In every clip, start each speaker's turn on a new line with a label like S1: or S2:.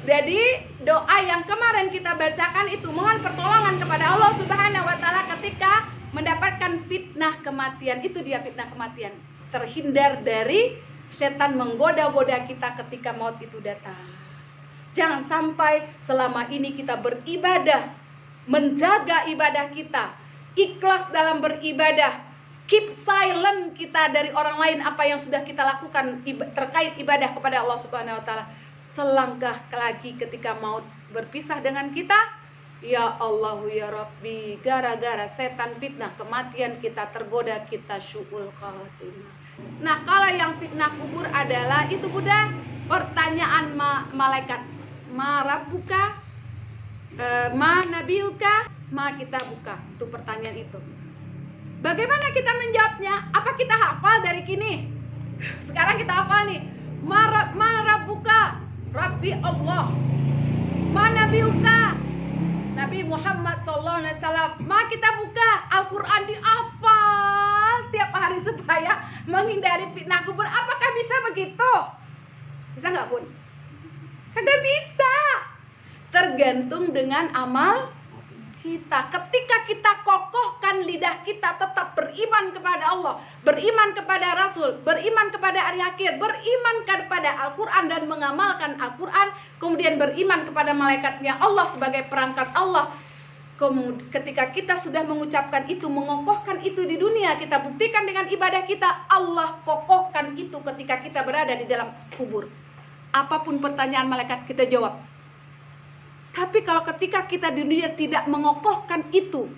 S1: Jadi doa yang kemarin kita bacakan itu mohon pertolongan kepada Allah Subhanahu wa taala ketika mendapatkan fitnah kematian. Itu dia fitnah kematian. Terhindar dari setan menggoda-goda kita ketika maut itu datang. Jangan sampai selama ini kita beribadah, menjaga ibadah kita, ikhlas dalam beribadah, keep silent kita dari orang lain apa yang sudah kita lakukan terkait ibadah kepada Allah Subhanahu wa taala. Selangkah lagi ketika maut berpisah dengan kita, ya Allah ya Rabbi, gara-gara setan fitnah kematian kita tergoda, kita syu'ul khatimah. Nah, kalau yang fitnah kubur adalah itu Bunda, pertanyaan malaikat, ma rabbuka, ma nabiuka, ma kita buka. Itu pertanyaan itu. Bagaimana kita menjawabnya? Apa kita hafal dari kini? Sekarang kita hafal nih. Ma rabbuka, Rabbi Allah. Ma nabiuka, Nabi Muhammad SAW. Ma kita buka Al-Quran dihafal tiap hari supaya menghindari fitnah kubur. Apakah bisa begitu? Bisa nggak Bun? Kagak bisa. Tergantung dengan amal kita. Ketika kita kokohkan lidah kita tetap beriman kepada Allah, beriman kepada Rasul, beriman kepada hari akhir, beriman kepada Al-Quran dan mengamalkan Al-Quran, kemudian beriman kepada malaikatnya Allah sebagai perangkat Allah. Kemudian ketika kita sudah mengucapkan itu, mengokohkan itu di dunia, kita buktikan dengan ibadah kita, Allah kokohkan itu ketika kita berada di dalam kubur. Apapun pertanyaan malaikat kita jawab. Tapi kalau ketika kita di dunia tidak mengokohkan itu,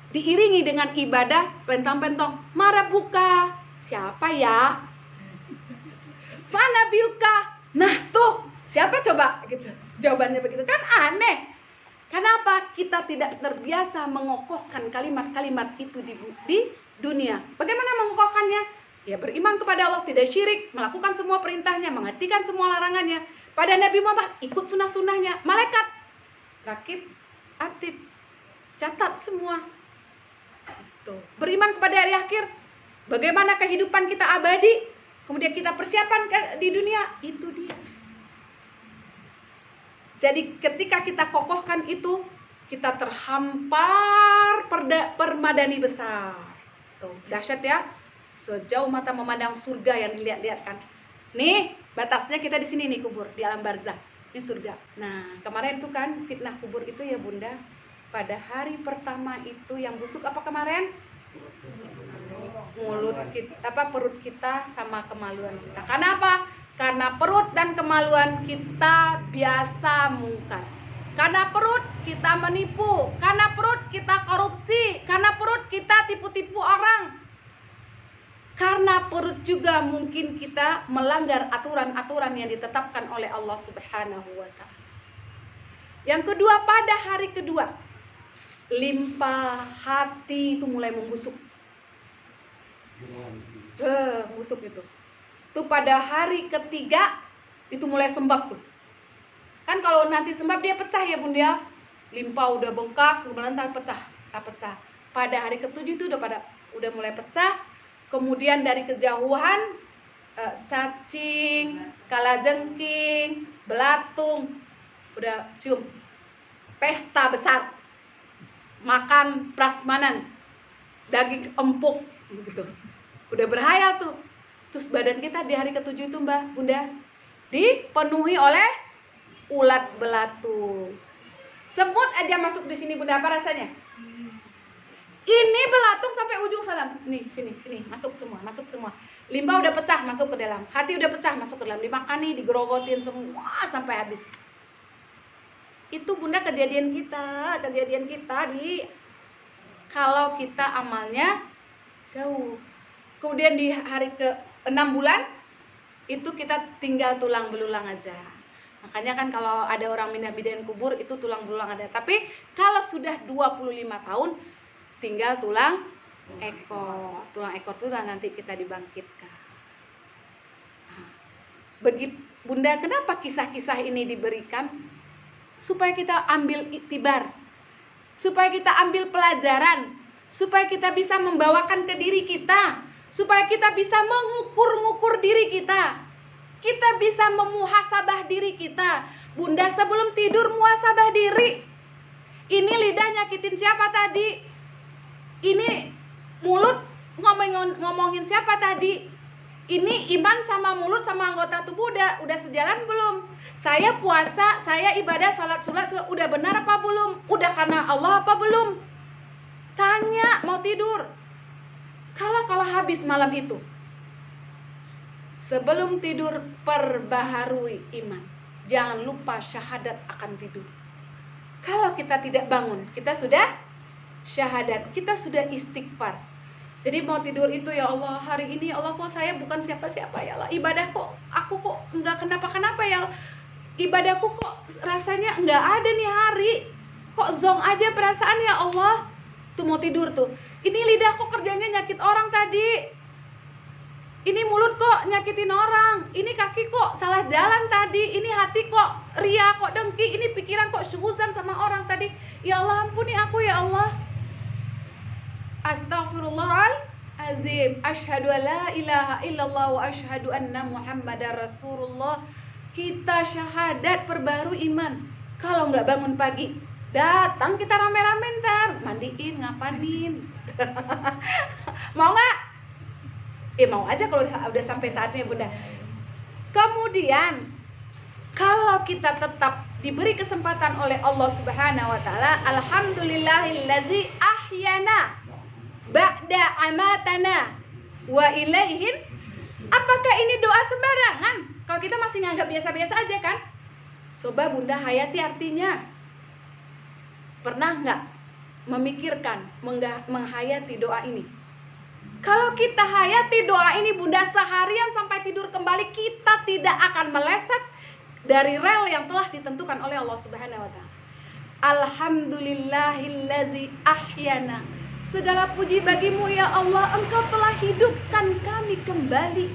S1: diiringi dengan ibadah, pentong-pentong, marah buka, siapa ya? Mana biuka? Nah tuh, siapa coba? Gitu. Jawabannya begitu kan aneh. Kenapa kita tidak terbiasa mengokohkan kalimat-kalimat itu di dunia? Bagaimana mengokohkannya? Ya beriman kepada Allah, tidak syirik, melakukan semua perintahnya, menghentikan semua larangannya. Pada Nabi Muhammad, ikut sunnah-sunnahnya. Malaikat, rakib, atib, catat semua. Tuh. Beriman kepada hari akhir. Bagaimana kehidupan kita abadi, kemudian kita persiapan di dunia. Itu dia. Jadi ketika kita kokohkan itu, kita terhampar permadani besar. Tuh, dahsyat ya. Sejauh mata memandang surga yang dilihat-lihat kan. Nih, batasnya kita di sini nih kubur, di alam barzakh, di surga. Nah, kemarin tuh kan fitnah kubur itu ya Bunda, pada hari pertama itu yang busuk apa kemarin? Mulut kita, perut kita sama kemaluan kita. Karena apa? Karena perut dan kemaluan kita biasa mungkar. Karena perut kita menipu, karena perut kita korupsi, karena perut kita tipu-tipu orang. Karena perut juga mungkin kita melanggar aturan-aturan yang ditetapkan oleh Allah Subhanahu wa taala. Yang kedua, pada hari kedua, limpa hati itu mulai membusuk. Busuk itu. Tuh pada hari ketiga itu mulai sembab tuh. Kan kalau nanti sembab dia pecah ya Bunda ya. Limpa udah bengkak, kemudian ntar pecah, tak pecah. Pada hari ketujuh itu udah mulai pecah. Kemudian dari kejauhan cacing, kalajengking, belatung udah cium. Pesta besar. Makan prasmanan, daging empuk gitu. Udah berhayal tuh. Terus badan kita di hari ketujuh itu Mbak Bunda dipenuhi oleh ulat belatung. Semut aja masuk di sini Bunda, apa rasanya? Ini belatung sampai ujung sana. Nih, sini, masuk semua. Limpa udah pecah masuk ke dalam. Hati udah pecah masuk ke dalam. Dimakani, digerogotin semua sampai habis. Itu Bunda kejadian kita di kalau kita amalnya jauh. Kemudian di hari ke-6 bulan itu kita tinggal tulang belulang aja. Makanya kan kalau ada orang mindah bidain kubur itu tulang belulang ada. Tapi kalau sudah 25 tahun tinggal tulang ekor. Tulang ekor itu nanti kita dibangkitkan. Begitu Bunda, kenapa kisah-kisah ini diberikan? Supaya kita ambil iktibar, supaya kita ambil pelajaran, supaya kita bisa membawakan ke diri kita, supaya kita bisa mengukur-ngukur diri kita. kita bisa memuhasabah diri kita. Bunda sebelum tidur muhasabah diri. Ini lidah nyakitin siapa tadi? Ini mulut ngomongin siapa tadi? Ini iman sama mulut sama anggota tubuh udah sejalan belum? Saya puasa, saya ibadah, salat sunat udah benar apa belum? Udah karena Allah apa belum? Tanya mau tidur. Kalau habis malam itu, sebelum tidur perbaharui iman. Jangan lupa syahadat akan tidur. Kalau kita tidak bangun, kita sudah syahadat, kita sudah istighfar. Jadi mau tidur itu, ya Allah, hari ini ya Allah, kok saya bukan siapa-siapa ya Allah. Ibadah kok aku kok enggak kenapa-kenapa ya. Ibadahku kok rasanya enggak ada nih hari. Kok zong aja perasaan ya Allah. Tuh mau tidur tuh. Ini lidah kok kerjanya nyakit orang tadi. Ini mulut kok nyakitin orang. Ini kaki kok salah jalan tadi. Ini hati kok ria, kok dengki. Ini pikiran kok syuzan sama orang tadi. Ya Allah, ampuni aku ya Allah. Astaghfirullahalazim. Asyhadu an la ilaha illallah wa asyhadu anna Muhammadar Rasulullah. Kita syahadat perbarui iman. Kalau nggak bangun pagi, datang kita rame-rame ntar mandiin, ngapain. Mau nggak? Mau aja kalau udah sampai saatnya Bunda. Kemudian kalau kita tetap diberi kesempatan oleh Allah Subhanahu wa taala, alhamdulillahillazi ahyana ba'da amatana wa ilaihin. Apakah ini doa sembarangan? Kalau kita masih nganggap biasa-biasa aja kan? Coba Bunda hayati artinya. Pernah nggak memikirkan, menghayati doa ini? Kalau kita hayati doa ini Bunda seharian sampai tidur kembali, kita tidak akan meleset dari rel yang telah ditentukan oleh Allah Subhanahu wa taala. Alhamdulillahillazi ahyana. Segala puji bagimu ya Allah, Engkau telah hidupkan kami kembali.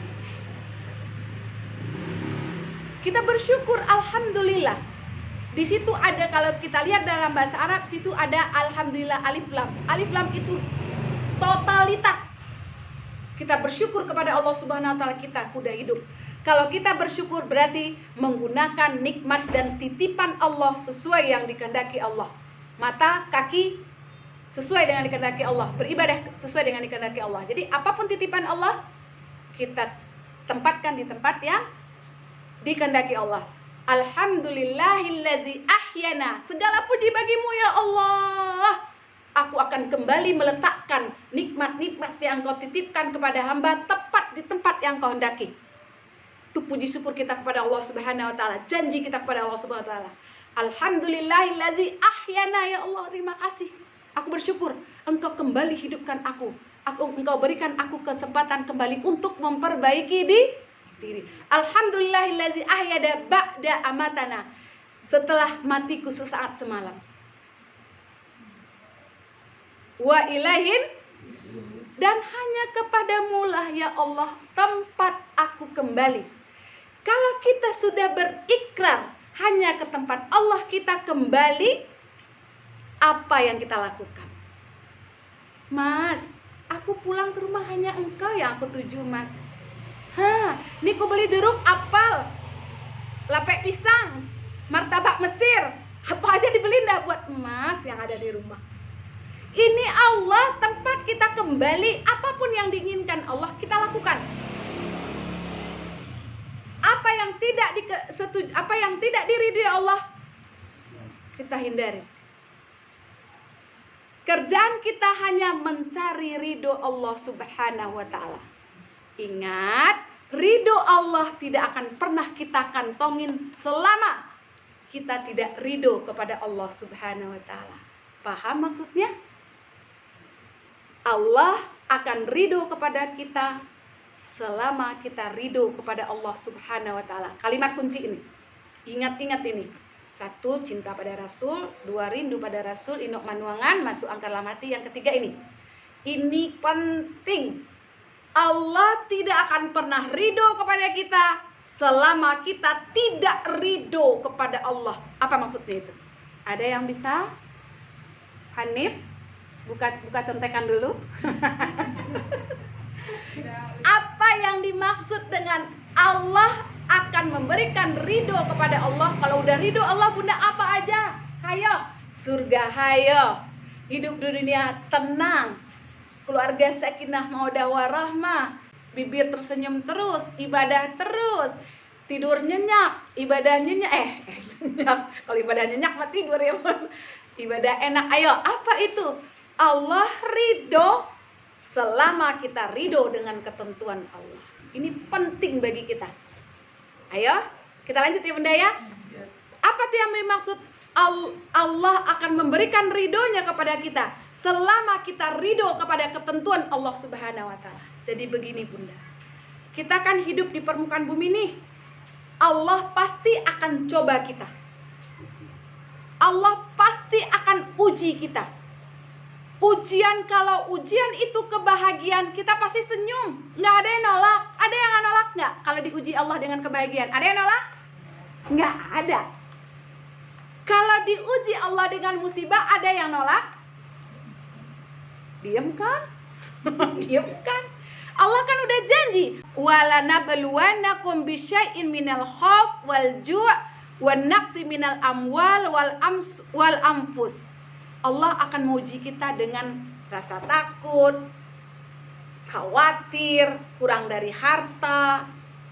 S1: Kita bersyukur, alhamdulillah. Di situ ada, kalau kita lihat dalam bahasa Arab, situ ada alhamdulillah alif lam. Alif lam itu totalitas. Kita bersyukur kepada Allah Subhanahu wa taala kita udah hidup. Kalau kita bersyukur berarti menggunakan nikmat dan titipan Allah sesuai yang dikehendaki Allah. Mata, kaki sesuai dengan dikehendaki Allah, beribadah sesuai dengan dikehendaki Allah. Jadi apapun titipan Allah, kita tempatkan di tempat yang dikehendaki Allah. Alhamdulillahillazi ahyana. Segala puji bagimu ya Allah. Aku akan kembali meletakkan nikmat-nikmat yang Kau titipkan kepada hamba tepat di tempat yang Kau hendaki. Itu puji syukur kita kepada Allah Subhanahu wa taala, janji kita kepada Allah Subhanahu wa taala. Alhamdulillahillazi ahyana, ya Allah, terima kasih. Aku bersyukur Engkau kembali hidupkan aku. Engkau berikan aku kesempatan kembali untuk memperbaiki diri. Alhamdulillahillazi ahyada ba'da amatana. Setelah matiku sesaat semalam. Wa ilaihin, dan hanya kepadamu lah ya Allah tempat aku kembali. Kalau kita sudah berikrar hanya ke tempat Allah kita kembali, apa yang kita lakukan? Mas, aku pulang ke rumah hanya Engkau yang aku tuju, Mas. Ini aku beli jeruk apel, lapek pisang, martabak Mesir, apa aja dibeli ndak buat Mas yang ada di rumah. Ini Allah tempat kita kembali. Apapun yang diinginkan Allah kita lakukan. Apa yang tidak diridhoi Allah kita hindari. Kerjaan kita hanya mencari ridho Allah Subhanahu wa taala. Ingat, ridho Allah tidak akan pernah kita kantongin selama kita tidak ridho kepada Allah Subhanahu wa taala. Paham maksudnya? Allah akan ridho kepada kita selama kita ridho kepada Allah Subhanahu wa taala. Kalimat kunci ini. Ingat-ingat ini. 1, cinta pada Rasul. 2, rindu pada Rasul. Induk manuangan, masuk angkar lamati. Yang ketiga ini. Ini penting. Allah tidak akan pernah ridho kepada kita selama kita tidak ridho kepada Allah. Apa maksudnya itu? Ada yang bisa? Hanif? Buka contekan dulu. Apa yang dimaksud dengan Allah memberikan ridho kepada Allah. Kalau udah ridho Allah bunda apa aja, hayo surga, hayo hidup di dunia tenang, keluarga sakinah mawaddah warahmah, bibir tersenyum terus, ibadah terus, tidur nyenyak, ibadah nyenyak, nyenyak. Kalau ibadah nyenyak mah tidur ya, ibadah enak. Ayo, apa itu? Allah ridho selama kita ridho dengan ketentuan Allah. Ini penting bagi kita. Ayo, kita lanjut ya bunda ya. Apa tuh yang dimaksud Allah akan memberikan ridhonya kepada kita selama kita ridho kepada ketentuan Allah Subhanahu wa Ta'ala. Jadi begini bunda, kita kan hidup di permukaan bumi nih. Allah pasti akan coba kita. Allah pasti akan uji kita. Ujian, kalau ujian itu kebahagiaan, kita pasti senyum. Nggak ada yang nolak. Ada yang nolak nggak? Kalau diuji Allah dengan kebahagiaan, ada yang nolak? Nggak ada. Kalau diuji Allah dengan musibah, ada yang nolak? Diam kan? Diam kan? Allah kan udah janji, walanabluwannakum bisyai'in minal khauf wal ju' wan naqsi minal amwal wal anfus. Allah akan menguji kita dengan rasa takut, khawatir, kurang dari harta.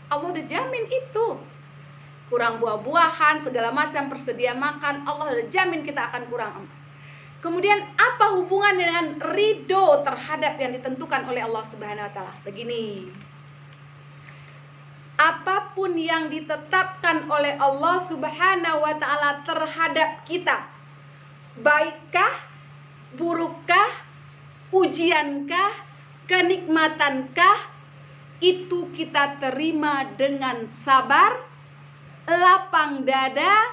S1: Allah udah jamin itu. Kurang buah-buahan, segala macam persedia makan, Allah udah jamin kita akan kurang. Kemudian apa hubungan dengan ridho terhadap yang ditentukan oleh Allah Subhanahu wa Ta'ala? Begini, apapun yang ditetapkan oleh Allah Subhanahu wa Ta'ala terhadap kita, baikkah, burukkah, ujiankah, kenikmatankah, itu kita terima dengan sabar, lapang dada,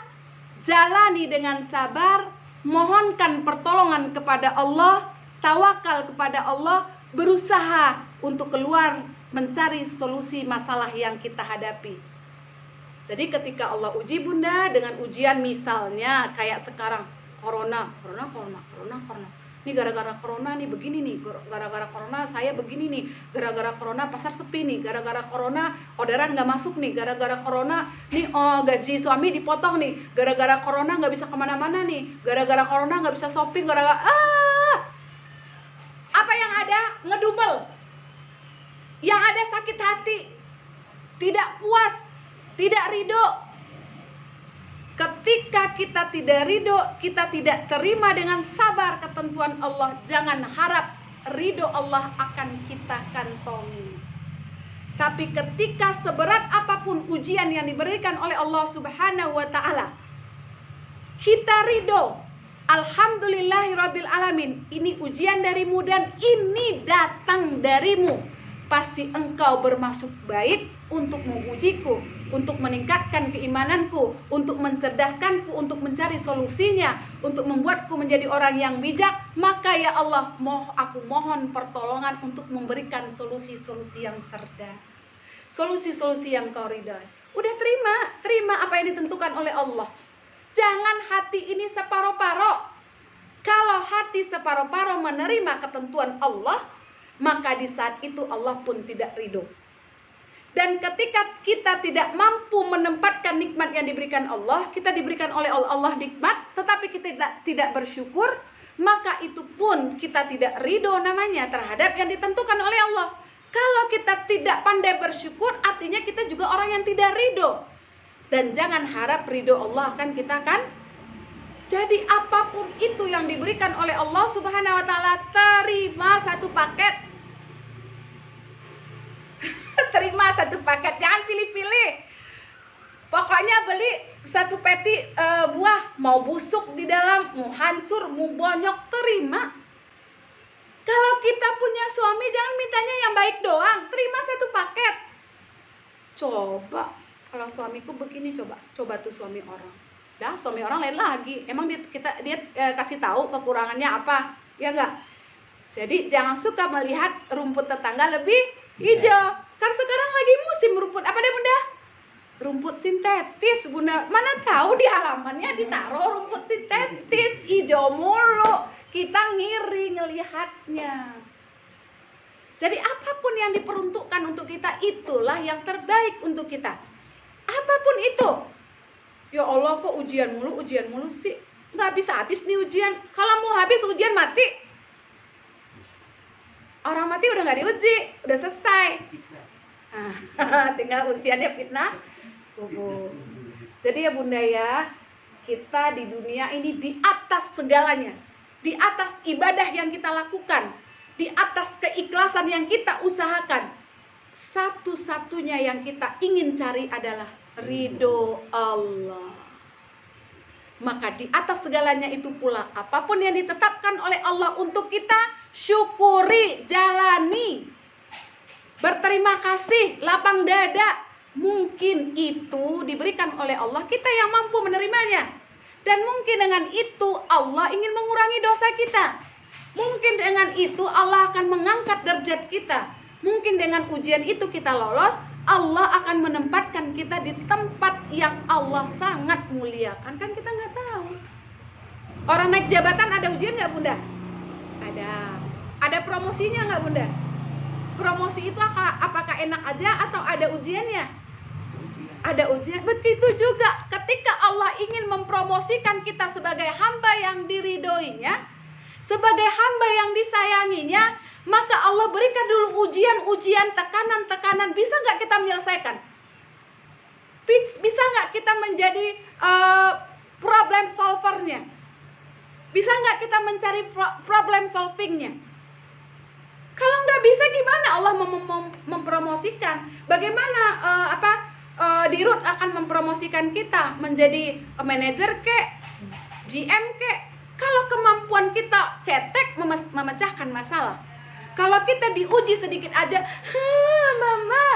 S1: jalani dengan sabar, mohonkan pertolongan kepada Allah, tawakal kepada Allah, berusaha untuk keluar mencari solusi masalah yang kita hadapi. Jadi ketika Allah uji bunda dengan ujian misalnya kayak sekarang corona. Ini gara-gara corona nih begini nih, gara-gara corona saya begini nih, gara-gara corona pasar sepi nih, gara-gara corona orderan nggak masuk nih, gara-gara corona nih gaji suami dipotong nih, gara-gara corona nggak bisa kemana-mana nih, gara-gara corona nggak bisa shopping, gara-gara apa yang ada? Ngedumel, yang ada sakit hati, tidak puas, tidak ridho. Ketika kita tidak ridho, kita tidak terima dengan sabar ketentuan Allah, jangan harap ridho Allah akan kita kantongi. Tapi ketika seberat apapun ujian yang diberikan oleh Allah Subhanahu wa Ta'ala, kita ridho, alhamdulillahirabbil alamin, ini ujian darimu dan ini datang darimu, pasti engkau bermaksud baik untuk mengujiku, untuk meningkatkan keimananku, untuk mencerdaskanku, untuk mencari solusinya, untuk membuatku menjadi orang yang bijak. Maka ya Allah, aku mohon pertolongan untuk memberikan solusi-solusi yang cerdas, solusi-solusi yang kau ridhai. Udah terima apa yang ditentukan oleh Allah. Jangan hati ini separuh-paruh. Kalau hati separuh-paruh menerima ketentuan Allah, maka di saat itu Allah pun tidak ridho. Dan ketika kita tidak mampu menempatkan nikmat yang diberikan Allah, kita diberikan oleh Allah nikmat, tetapi kita tidak bersyukur, maka itu pun kita tidak ridho namanya terhadap yang ditentukan oleh Allah. Kalau kita tidak pandai bersyukur, artinya kita juga orang yang tidak ridho. Dan jangan harap ridho Allah akan kita kan. Jadi apapun itu yang diberikan oleh Allah Subhanahu wa Ta'ala, terima satu paket. Terima satu paket, jangan pilih-pilih. Pokoknya beli satu peti buah, mau busuk di dalam, mau hancur, mau bonyok, terima. Kalau kita punya suami, jangan mintanya yang baik doang, terima satu paket. Coba kalau suamiku begini, coba tuh suami orang. Dah, suami orang lain lagi. Emang dia kasih tahu kekurangannya apa? Ya enggak? Jadi jangan suka melihat rumput tetangga lebih hijau. Kan sekarang lagi musim rumput apa deh bunda? Rumput sintetis bunda. Mana tahu di halamannya ditaruh rumput sintetis, hijau mulu. Kita ngiri ngelihatnya. Jadi apapun yang diperuntukkan untuk kita, itulah yang terbaik untuk kita. Apapun itu. Ya Allah, kok ujian mulu sih? Nggak habis-habis nih ujian. Kalau mau habis ujian mati. Orang mati udah nggak diuji, udah selesai. Tinggal ujiannya fitnah kubur. Jadi ya Bunda ya, kita di dunia ini di atas segalanya, di atas ibadah yang kita lakukan, di atas keikhlasan yang kita usahakan, satu-satunya yang kita ingin cari adalah ridho Allah. Maka di atas segalanya itu pula, apapun yang ditetapkan oleh Allah untuk kita, syukuri, jalani, berterima kasih, lapang dada. Mungkin itu diberikan oleh Allah, kita yang mampu menerimanya. Dan mungkin dengan itu Allah ingin mengurangi dosa kita. Mungkin dengan itu Allah akan mengangkat derajat kita. Mungkin dengan ujian itu kita lolos, Allah akan menempatkan kita di tempat yang Allah sangat muliakan. Kan kita nggak tahu. Orang naik jabatan ada ujian nggak Bunda? Ada. Ada promosinya nggak Bunda? Promosi itu apakah enak aja atau ada ujiannya? Ada ujian. Begitu juga ketika Allah ingin mempromosikan kita sebagai hamba yang diridhoinya, sebagai hamba yang disayanginya, maka Allah berikan dulu ujian-ujian, tekanan-tekanan. Bisa nggak kita menyelesaikan? Bisa nggak kita menjadi problem solvernya? Bisa nggak kita mencari problem solvingnya? Kalau nggak bisa, gimana Allah mempromosikan? Bagaimana Dirut akan mempromosikan kita menjadi manajer kek, GM kek? Kalau kemampuan kita cetek memecahkan masalah. Kalau kita diuji sedikit aja, mama,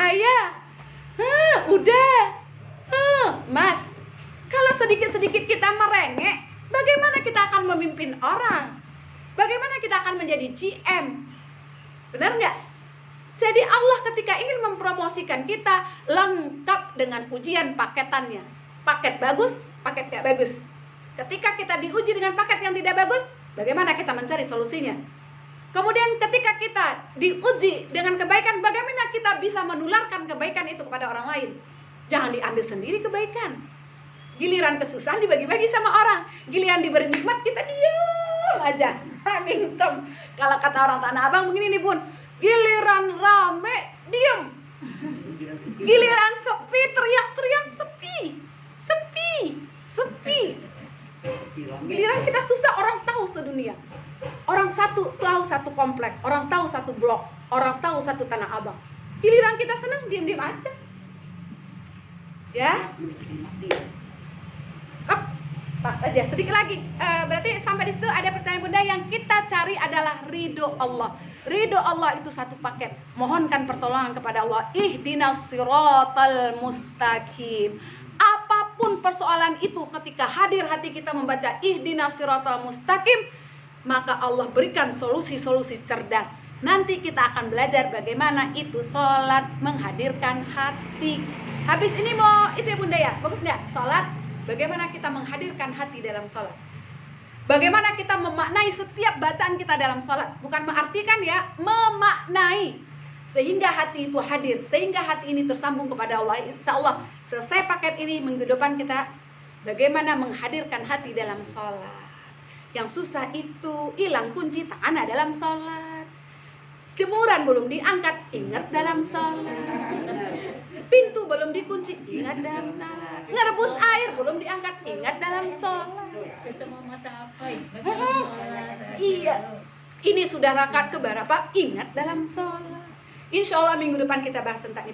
S1: ayah, udah, mas. Kalau sedikit-sedikit kita merengek, bagaimana kita akan memimpin orang? Bagaimana kita akan menjadi GM? Benar nggak? Jadi Allah ketika ingin mempromosikan kita, lengkap dengan ujian paketannya. Paket bagus, paket nggak bagus. Ketika kita diuji dengan paket yang tidak bagus, bagaimana kita mencari solusinya? Kemudian ketika kita diuji dengan kebaikan, bagaimana kita bisa menularkan kebaikan itu kepada orang lain? Jangan diambil sendiri kebaikan. Giliran kesusahan dibagi-bagi sama orang. Giliran diberi nikmat kita diam aja. Minum. Kalau kata orang Tanah Abang begini nih Bun, giliran rame diam. Giliran sepi teriak-teriak sepi. Giliran kita susah, orang tahu sedunia. Orang tahu satu komplek, orang tahu satu blok, orang tahu satu Tanah Abang. Giliran kita senang diam-diam aja. Ya. Pas aja sedikit lagi. Berarti sampai di situ ada pertanyaan Bunda, yang kita cari adalah ridho Allah. Ridho Allah itu satu paket. Mohonkan pertolongan kepada Allah. Ihdinas siratal mustaqim. Apapun persoalan itu, ketika hadir hati kita membaca ihdinas siratal mustaqim, maka Allah berikan solusi-solusi cerdas. Nanti kita akan belajar bagaimana itu sholat menghadirkan hati. Habis ini mau itu ya Bunda ya, bagus nggak? Sholat, bagaimana kita menghadirkan hati dalam sholat. Bagaimana kita memaknai setiap bacaan kita dalam sholat. Bukan mengartikan ya, memaknai. Sehingga hati itu hadir, sehingga hati ini tersambung kepada Allah. Insya Allah selesai paket ini minggu depan kita bagaimana menghadirkan hati dalam sholat. Yang susah itu hilang kunci tak ada dalam sholat. Jemuran belum diangkat, ingat dalam sholat. Pintu belum dikunci, ingat dalam sholat. Ngerebus air belum diangkat, ingat dalam sholat. Iya. Ini sudah rakaat keberapa? Ingat dalam sholat. Insya Allah minggu depan kita bahas tentang itu.